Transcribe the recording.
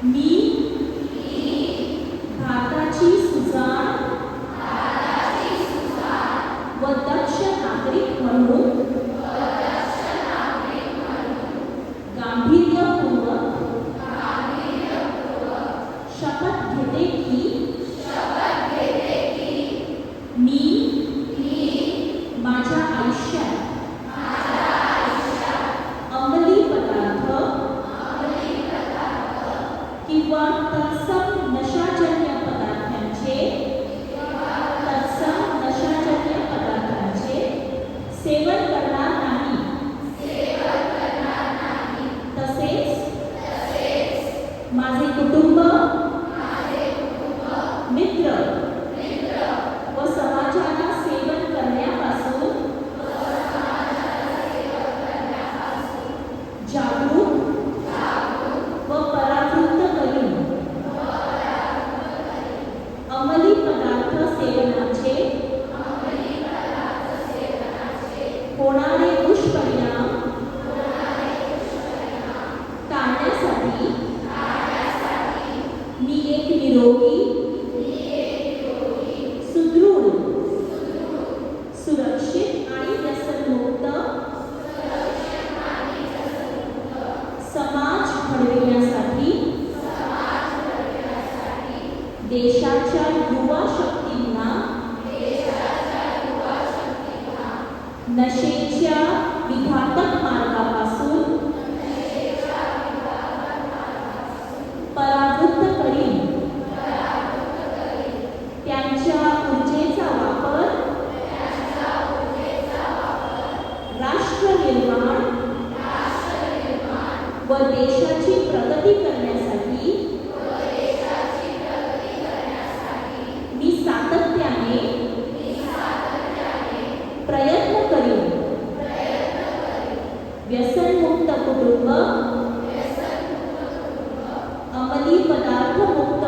मी भारताची सुजाण व दक्ष नागरिक म्हणून गांभीर्यपूर्वक शपथ घेते की मी माझ्या आयुष्यात अंमली पदार्थ किंवा तत्सम नशाजन्य पदार्थांचे सेवन करणार नाही। तसेच माझे कुटुंब, मित्र व समाजाला सेवन करण्यापासून जागरूक व परावृत्त करीन। अंमली पदार्थ सेवनाचे होणारे दुष्परिणाम टाळण्यासाठी मी एक निरोगी, सुदृढ, सुरक्षित आणि व्यसनमुक्त समाज घडविण्यासाठी देशाच्या युवा शक्तींना नशेच्या विघातक मार्गापासून परावृत्त करीन। त्यांच्या ऊर्जेचा वापर राष्ट्र निर्माण व देशाची प्रगती करण्यासाठी मी सातत्याने प्रयत्न करीन। व्यसनमुक्त कुटुंब, अंमली पदार्थ मुक्त